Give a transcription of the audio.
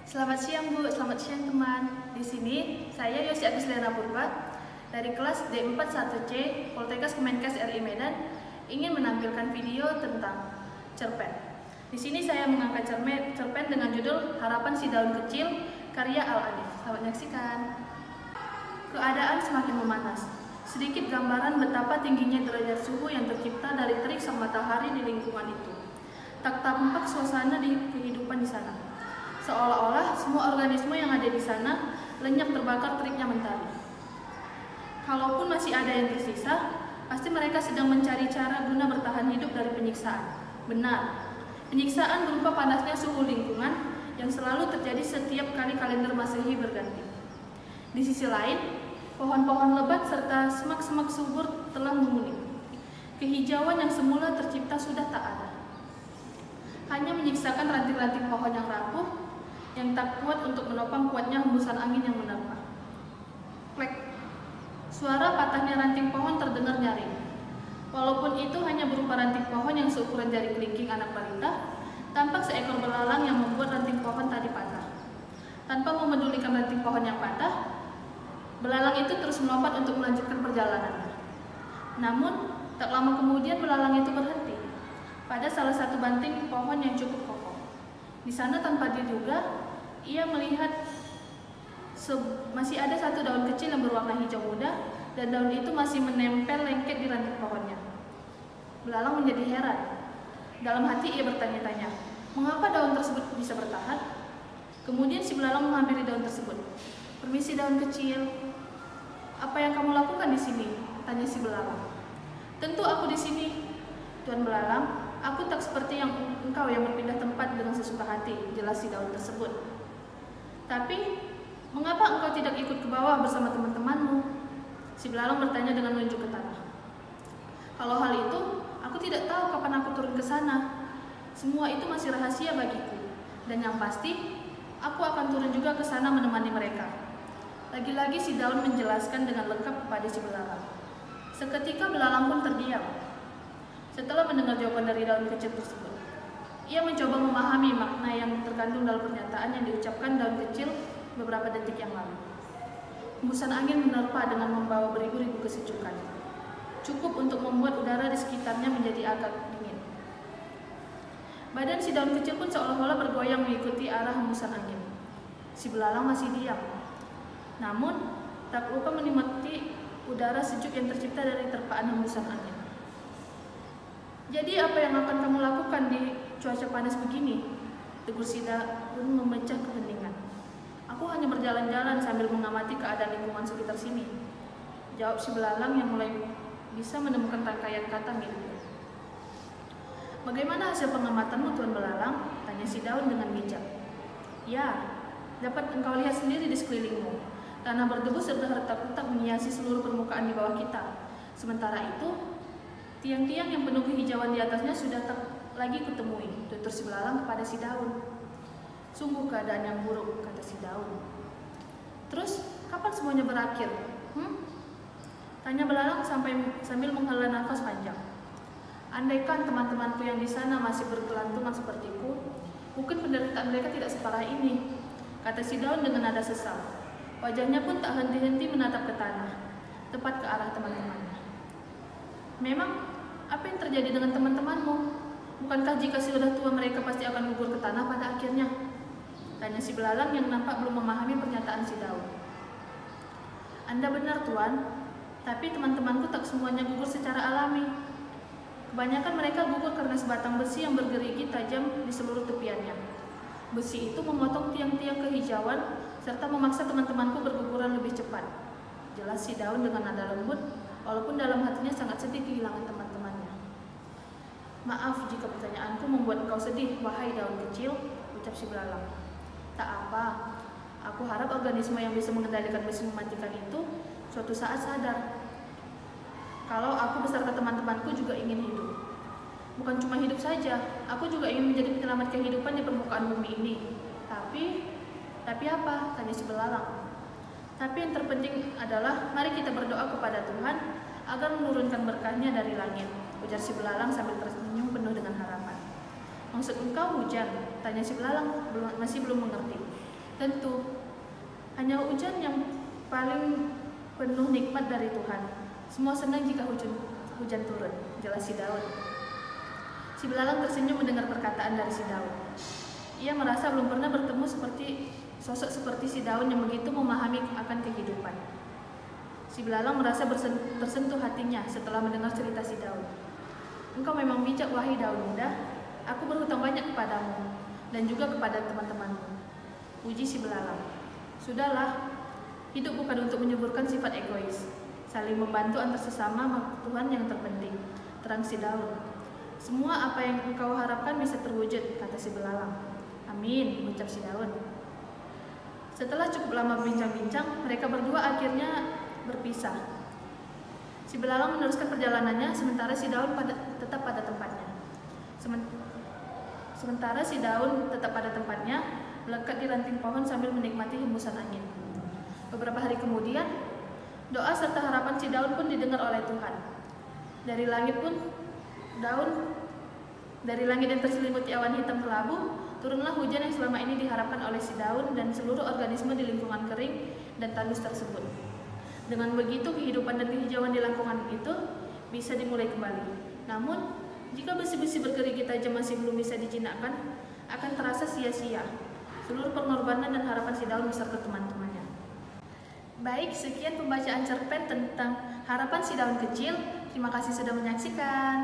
Selamat siang Bu, selamat siang teman. Di sini saya Yosi Agus Lena Purba dari kelas D41C Poltekkes Kemenkes RI Medan ingin menampilkan video tentang cerpen. Di sini saya mengangkat cerpen dengan judul Harapan Si Daun Kecil karya Al-Alif. Selamat menyaksikan. Keadaan semakin memanas. Sedikit gambaran betapa tingginya derajat suhu yang tercipta dari terik sang matahari di lingkungan itu. Tak tampak suasana di kehidupan di sana. Seolah-olah semua organisme yang ada di sana lenyap terbakar teriknya mentari. Kalaupun masih ada yang tersisa, pasti mereka sedang mencari cara guna bertahan hidup dari penyiksaan. Benar, penyiksaan berupa panasnya suhu lingkungan yang selalu terjadi setiap kali kalender Masehi berganti. Di sisi lain, pohon-pohon lebat serta semak-semak subur telah menguning. Kehijauan yang semula tercipta sudah tak ada. Hanya menyiksakan ranting-ranting pohon yang rapuh, yang tak kuat untuk menopang kuatnya hembusan angin yang menerpa. Klek. Suara patahnya ranting pohon terdengar nyaring. Walaupun itu hanya berupa ranting pohon yang seukuran jari kelingking anak balita, tampak seekor belalang yang membuat ranting pohon tadi patah. Tanpa memedulikan ranting pohon yang patah, belalang itu terus melompat untuk melanjutkan perjalanannya. Namun, tak lama kemudian belalang itu berhenti pada salah satu banting pohon yang cukup kokoh. Di sana tanpa diduga, ia melihat masih ada satu daun kecil yang berwarna hijau muda dan daun itu masih menempel lengket di ranting pohonnya. Belalang menjadi heran. Dalam hati ia bertanya-tanya, mengapa daun tersebut bisa bertahan? Kemudian si belalang menghampiri daun tersebut. "Permisi daun kecil, apa yang kamu lakukan di sini?" tanya si belalang. "Tentu aku di sini, Tuan Belalang. Aku tak seperti yang engkau yang berpindah tempat dengan sesuka hati," jelas si daun tersebut. "Tapi, mengapa engkau tidak ikut ke bawah bersama teman-temanmu?" Si belalang bertanya dengan menunjuk ke tanah. "Kalau hal itu, aku tidak tahu kapan aku turun ke sana. Semua itu masih rahasia bagiku. Dan yang pasti, aku akan turun juga ke sana menemani mereka." Lagi-lagi si daun menjelaskan dengan lengkap kepada si belalang. Seketika belalang pun terdiam. Setelah mendengar jawaban dari daun kecil tersebut, ia mencoba memahami makna yang terkandung dalam pernyataan yang diucapkan daun kecil beberapa detik yang lalu. Hembusan angin menerpa dengan membawa beribu-ribu kesejukan. Cukup untuk membuat udara di sekitarnya menjadi agak dingin. Badan si daun kecil pun seolah-olah bergoyang mengikuti arah hembusan angin. Si belalang masih diam. Namun, tak lupa menikmati udara sejuk yang tercipta dari terpaan hembusan angin. "Jadi apa yang akan kamu lakukan di cuaca panas begini?" tegur si daun memecah keheningan. "Aku hanya berjalan-jalan sambil mengamati keadaan lingkungan sekitar sini," jawab si belalang yang mulai bisa menemukan rangkaian kata miliknya. "Bagaimana hasil pengamatanmu, Tuan Belalang?" tanya si daun dengan bijak. "Ya, dapat engkau lihat sendiri di sekelilingmu. Tanah berdebu serta retak-retak menghiasi seluruh permukaan di bawah kita. Sementara itu, tiang-tiang yang penuh kehijauan di atasnya sudah tak lagi kutemui," tutur si belalang kepada si daun. "Sungguh keadaan yang buruk," kata si daun. "Terus, kapan semuanya berakhir? Tanya belalang sambil menghela nafas panjang. "Andaikan teman-temanku yang di sana masih bergelantungan sepertiku, mungkin penderitaan mereka tidak separah ini," kata si daun dengan nada sesal. Wajahnya pun tak henti-henti menatap ke tanah, tepat ke arah teman-temannya. "Memang, apa yang terjadi dengan teman-temanmu? Bukankah jika sudah tua mereka pasti akan gugur ke tanah pada akhirnya?" tanya si belalang yang nampak belum memahami pernyataan si daun. "Anda benar, Tuan. Tapi teman-temanku tak semuanya gugur secara alami. Kebanyakan mereka gugur karena sebatang besi yang bergerigi tajam di seluruh tepiannya. Besi itu memotong tiang-tiang kehijauan serta memaksa teman-temanku berguguran lebih cepat," jelas si daun dengan nada lembut, walaupun dalam hatinya sangat sedih kehilangan teman-temannya. "Maaf jika pertanyaanku membuat engkau sedih, wahai daun kecil," ucap si belalang. "Tak apa. Aku harap organisme yang bisa mengendalikan besi mematikan itu suatu saat sadar kalau aku beserta teman-temanku juga ingin hidup. Bukan cuma hidup saja, aku juga ingin menjadi penyelamat kehidupan di permukaan bumi ini. Tapi apa?" tanya si belalang. "Tapi yang terpenting adalah mari kita berdoa kepada Tuhan agar menurunkan berkahnya dari langit," ujar si belalang sambil tersenyum penuh dengan harapan. Maksud engkau hujan? Tanya si belalang masih belum mengerti. Tentu, hanya hujan yang paling penuh nikmat dari Tuhan. Semua senang jika hujan turun, jelas si daun. Si belalang tersenyum mendengar perkataan dari si daun. Ia merasa belum pernah bertemu sosok seperti si daun yang begitu memahami akan kehidupan. Si belalang merasa tersentuh hatinya setelah mendengar cerita si daun. Engkau memang bijak, wahai daun muda. Aku berhutang banyak kepadamu dan juga kepada teman-temanmu, puji si belalang. Sudahlah, hidup bukan untuk menyuburkan sifat egois. Saling membantu antar sesama Tuhan yang terpenting, terang si daun. Semua apa yang engkau harapkan bisa terwujud, kata si belalang. Amin, ucap si daun. Setelah cukup lama berbincang-bincang, mereka berdua akhirnya berpisah. Si belalang meneruskan perjalanannya, sementara si daun tetap pada tempatnya. Sementara si daun tetap pada tempatnya, melekat di ranting pohon sambil menikmati hembusan angin. Beberapa hari kemudian, doa serta harapan si daun pun didengar oleh Tuhan. Dari langit yang terselimuti awan hitam kelabu, turunlah hujan yang selama ini diharapkan oleh si daun dan seluruh organisme di lingkungan kering dan tandus tersebut. Dengan begitu, kehidupan dan kehijauan di lingkungan itu bisa dimulai kembali. Namun, jika besi-besi bergerigi tajam masih belum bisa dijinakkan, akan terasa sia-sia seluruh pengorbanan dan harapan si daun beserta teman-temannya. Baik, sekian pembacaan cerpen tentang harapan si daun kecil. Terima kasih sudah menyaksikan.